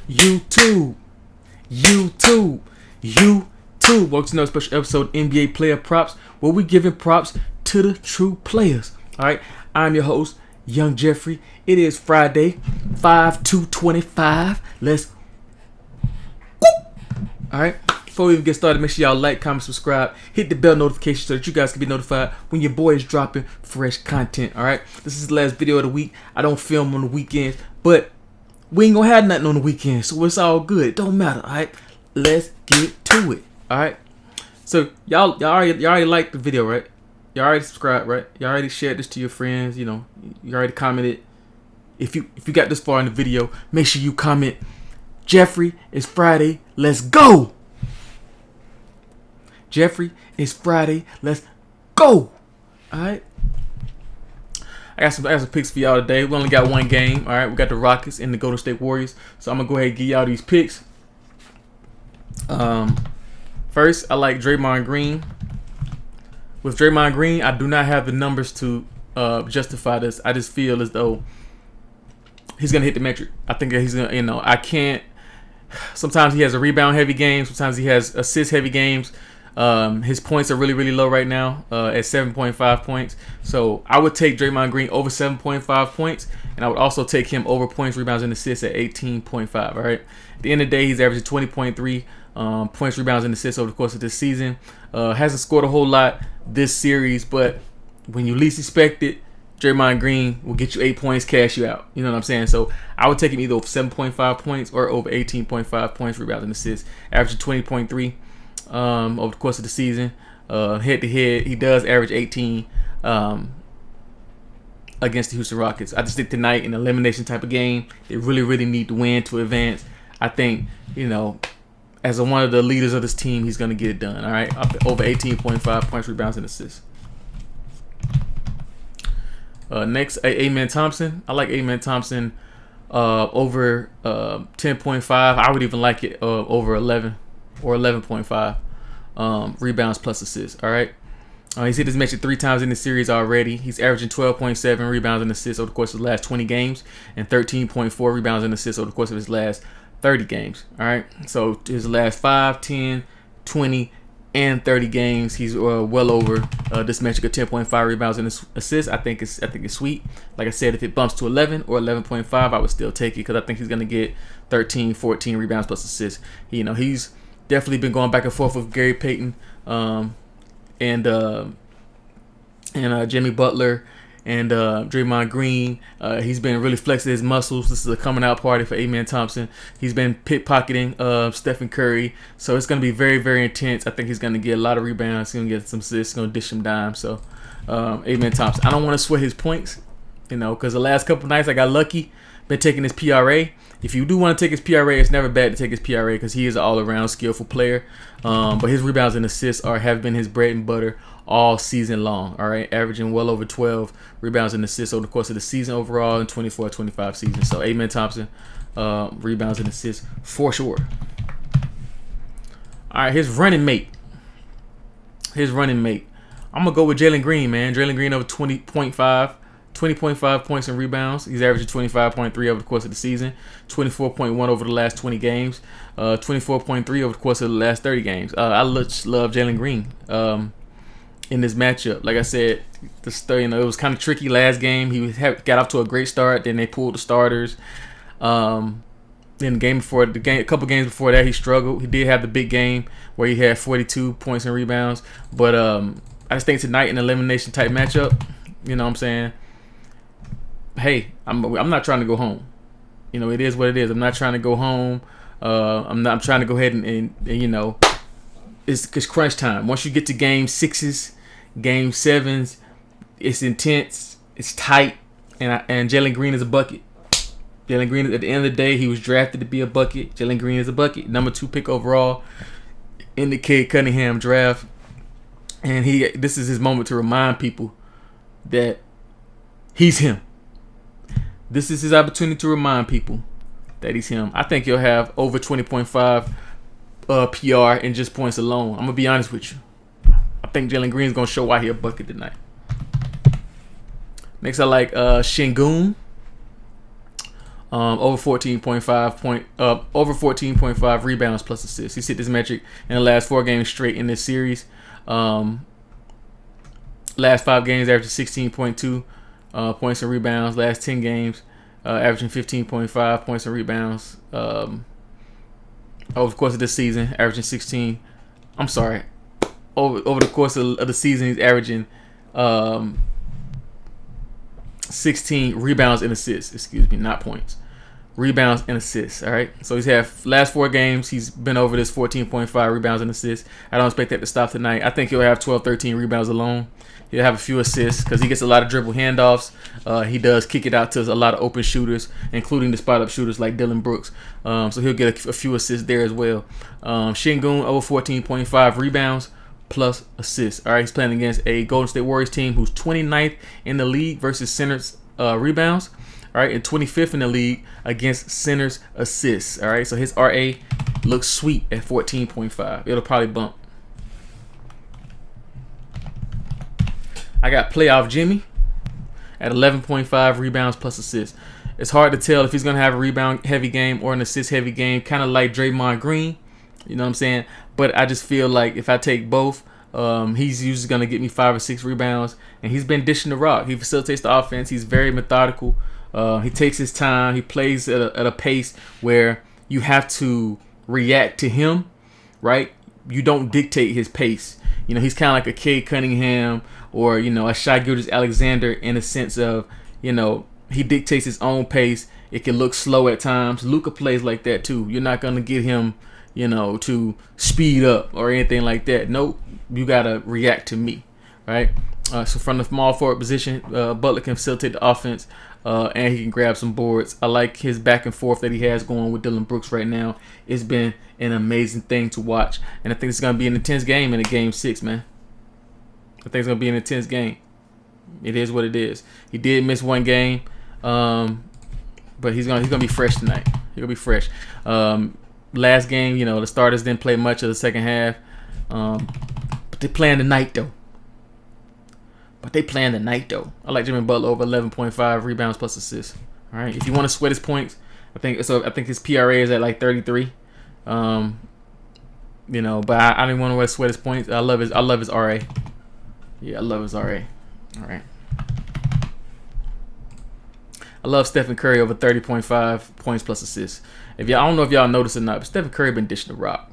YouTube. Welcome to another special episode NBA Player Props, where we giving props to the true players. Alright, I'm your host, Young Jeffrey. It is Friday, 5/2/25. Let's go! Alright, before we even get started, make sure y'all like, comment, subscribe, hit the bell notification so that you guys can be notified when your boy is dropping fresh content. Alright, this is the last video of the week. I don't film on the weekends, but we ain't gonna have nothing on the weekend, so it's all good. It don't matter. Alright, let's get to it. Alright, so y'all already liked the video, right? Y'all already subscribed, right? Y'all already shared this to your friends. You know, you already commented. If you got this far in the video, make sure you comment, Jeffrey, it's Friday, let's go. Jeffrey, it's Friday, let's go. Alright, I got some picks for y'all today. We only got one game. All right, we got the Rockets and the Golden State Warriors. So I'm gonna go ahead and give y'all these picks. First, I like Draymond Green. With Draymond Green, I do not have the numbers to justify this. I just feel as though he's gonna hit the metric. I think that he's gonna. I can't. Sometimes he has a rebound heavy game. Sometimes he has assist heavy games. His points are really low right now at 7.5 points. So I would take Draymond Green over 7.5 points, and I would also take him over points, rebounds, and assists at 18.5. All right. At the end of the day, he's averaging 20.3 points, rebounds, and assists over the course of this season. Hasn't scored a whole lot this series, but when you least expect it, Draymond Green will get you 8 points, cash you out. You know what I'm saying? So I would take him either over 7.5 points or over 18.5 points, rebounds, and assists, averaging 20.3. Over the course of the season. Head to head, he does average 18 against the Houston Rockets. I just think tonight, in an elimination type of game, they really need to win to advance. I think, as one of the leaders of this team, he's going to get it done. All right, over 18.5 points, rebounds, and assists. Next, Amen Thompson. I like Amen Thompson over 10.5. I would even like it over 11 or 11.5 rebounds plus assists. All right. He's hit his metric 3 times in the series already. He's averaging 12.7 rebounds and assists over the course of the last 20 games and 13.4 rebounds and assists over the course of his last 30 games. All right. So his last 5, 10, 20, and 30 games, he's well over this metric of 10.5 rebounds and assists. I think it's sweet. Like I said, if it bumps to 11 or 11.5, I would still take it because I think he's going to get 13, 14 rebounds plus assists. He's definitely been going back and forth with Gary Payton and Jimmy Butler and Draymond Green. He's been really flexing his muscles. This is a coming out party for Amen Thompson. He's been pickpocketing Stephen Curry. So it's going to be very intense. I think he's going to get a lot of rebounds. He's going to get some assists. He's going to dish some dimes. So Amen Thompson. I don't want to sweat his points, because the last couple nights I got lucky. Been taking his PRA. If you do want to take his PRA, it's never bad to take his PRA because he is an all-around skillful player. But his rebounds and assists have been his bread and butter all season long. All right, averaging well over 12 rebounds and assists over the course of the season overall in 24-25 season. So Amen Thompson, rebounds and assists for sure. All right, his running mate. I'm gonna go with Jalen Green, man. Jalen Green over 20.5 points and rebounds. He's averaging 25.3 over the course of the season, 24.1 over the last 20 games, 24.3 over the course of the last 30 games. I just love Jalen Green in this matchup. Like I said, it was kind of tricky last game. He got off to a great start. Then they pulled the starters. Then a couple games before that, he struggled. He did have the big game where he had 42 points and rebounds. But I just think tonight, an elimination type matchup, you know what I'm saying? Hey, I'm not trying to go home. It is what it is. I'm not trying to go home. I'm trying to go ahead and it's crunch time. Once you get to game 6s, game 7s, it's intense, it's tight, and Jalen Green is a bucket. Jalen Green, at the end of the day, he was drafted to be a bucket. Jalen Green is a bucket. Number 2 pick overall in the Cade Cunningham draft. And this is his moment to remind people that he's him. This is his opportunity to remind people that he's him. I think he'll have over 20.5 PR in just points alone. I'm going to be honest with you. I think Jalen Green's going to show why he a bucket tonight. Next, I like Şengün. over 14.5 rebounds plus assists. He's hit this metric in the last 4 games straight in this series. Last 5 games averaging 16.2 points and rebounds. Last 10 games averaging 15.5 points and rebounds. Over the course of this season, averaging 16. I'm sorry. Over the course of the season, he's averaging 16 rebounds and assists. Excuse me, not points. Rebounds and assists. All right. So he's had last 4 games. He's been over this 14.5 rebounds and assists. I don't expect that to stop tonight. I think he'll have 12, 13 rebounds alone. He'll have a few assists because he gets a lot of dribble handoffs. He does kick it out to a lot of open shooters, including the spot-up shooters like Dylan Brooks. So he'll get a few assists there as well. Şengün over 14.5 rebounds plus assists. All right, he's playing against a Golden State Warriors team who's 29th in the league versus centers rebounds. All right, and 25th in the league against centers assists. All right, so his RA looks sweet at 14.5. It'll probably bump. I got playoff Jimmy at 11.5 rebounds plus assists. It's hard to tell if he's going to have a rebound heavy game or an assist heavy game, kind of like Draymond Green. You know what I'm saying? But I just feel like if I take both, he's usually going to get me 5 or 6 rebounds. And he's been dishing the rock. He facilitates the offense. He's very methodical. He takes his time. He plays at a pace where you have to react to him, right? You don't dictate his pace. You know, he's kind of like a Cade Cunningham or, you know, a Shai Gilgeous-Alexander in a sense of, you know, he dictates his own pace. It can look slow at times. Luka plays like that too. You're not going to get him, you know, to speed up or anything like that. Nope. You got to react to me, right? So from the small forward position, Butler can facilitate the offense and he can grab some boards. I like his back and forth that he has going with Dylan Brooks right now. It's been an amazing thing to watch. And I think it's going to be an intense game in a game 6, man. I think it's going to be an intense game. It is what it is. He did miss 1 game, but he's gonna be fresh tonight. He's going to be fresh. Last game, you know, the starters didn't play much of the second half. But they're playing tonight, though. I like Jimmy Butler over 11.5 rebounds plus assists. All right. If you want to sweat his points, I think his PRA is at like 33. You know, but I didn't want to sweat his points. I love his RA. Yeah, I love his RA. All right. I love Stephen Curry over 30.5 points plus assists. I don't know if y'all noticed or not, but Stephen Curry been dishing the rock.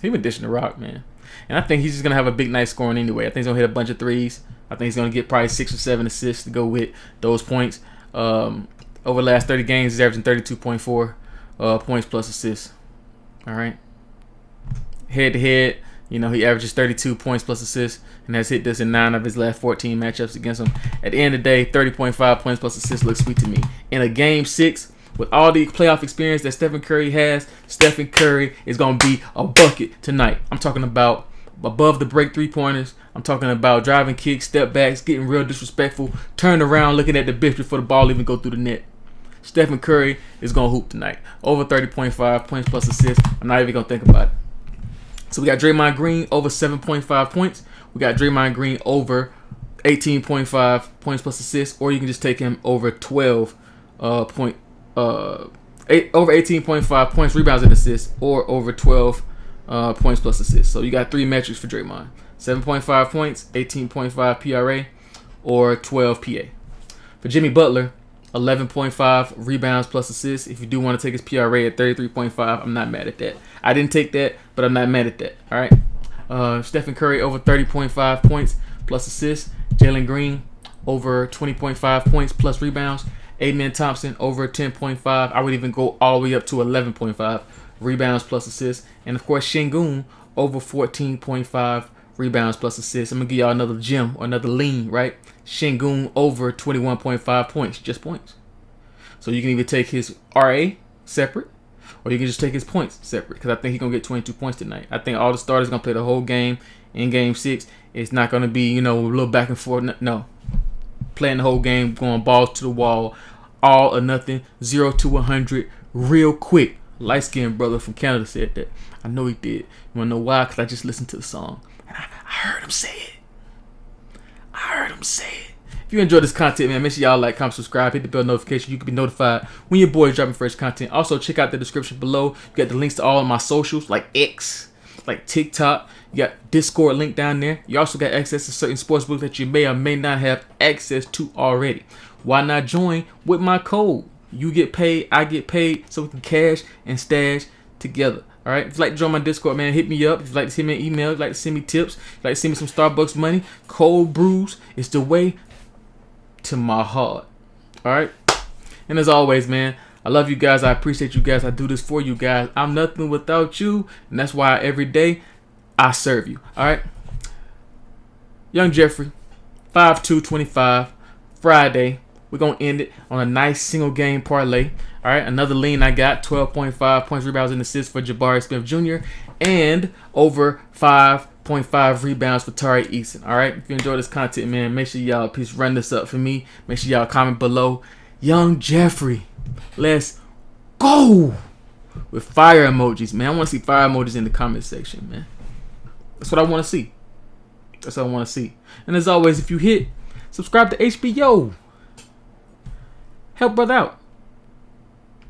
He been dishing the rock, man. And I think he's just gonna have a big night scoring anyway. I think he's gonna hit a bunch of threes. I think he's gonna get probably 6 or 7 assists to go with those points. Over the last 30 games, he's averaging 32.4 points plus assists. All right. Head to head, you know, he averages 32 points plus assists and has hit this in 9 of his last 14 matchups against him. At the end of the day, 30.5 points plus assists looks sweet to me. In a game 6, with all the playoff experience that Stephen Curry has, Stephen Curry is going to be a bucket tonight. I'm talking about above the break 3-pointers. I'm talking about driving kicks, step backs, getting real disrespectful, turn around, looking at the bench before the ball even go through the net. Stephen Curry is going to hoop tonight. Over 30.5 points plus assists. I'm not even going to think about it. So we got Draymond Green over 7.5 points. We got Draymond Green over 18.5 points plus assists, or you can just take him over 18.5 points, rebounds, and assists, or over 12 points plus assists. So you got 3 metrics for Draymond: 7.5 points, 18.5 PRA, or 12 PA. For Jimmy Butler, 11.5 rebounds plus assists. If you do want to take his PRA at 33.5, I'm not mad at that. I didn't take that, but I'm not mad at that. All right. Stephen Curry over 30.5 points plus assists. Jalen Green over 20.5 points plus rebounds. Amen Thompson over 10.5. I would even go all the way up to 11.5 rebounds plus assists. And of course, Şengün over 14.5 rebounds plus assists. I'm gonna give y'all another gem or another lean, right? Şengün over 21.5 points, just points. So you can either take his RA separate, or you can just take his points separate, because I think he's gonna get 22 points tonight. I think all the starters are gonna play the whole game in game 6. It's not gonna be, you know, a little back and forth. No, playing the whole game, going balls to the wall, all or nothing, 0 to 100, real quick. Light skinned brother from Canada said that. I know he did. You wanna know why? Because I just listened to the song and I heard him say it. If you enjoy this content, man, make sure y'all like, comment, subscribe, hit the bell notification. You can be notified when your boy is dropping fresh content. Also, check out the description below. You got the links to all of my socials, like X, like TikTok. You got Discord link down there. You also got access to certain sportsbooks that you may or may not have access to already. Why not join with my code? You get paid, I get paid, so we can cash and stash together. All right. If you'd like to join my Discord, man, hit me up. If you'd like to send me an email, if you'd like to send me tips, if you'd like to send me some Starbucks money, cold brews is the way to my heart. All right. And as always, man, I love you guys. I appreciate you guys. I do this for you guys. I'm nothing without you, and that's why every day I serve you. All right. Young Jeffrey, 5-2-25, Friday. We're going to end it on a nice single game parlay. All right, another lean I got, 12.5 points, rebounds, and assists for Jabari Smith Jr. and over 5.5 rebounds for Tari Eason. All right, if you enjoy this content, man, make sure y'all please run this up for me. Make sure y'all comment below. Young Jeffrey, let's go with fire emojis, man. I want to see fire emojis in the comment section, man. That's what I want to see. That's what I want to see. And as always, if you hit, subscribe to HBO. Help brother out.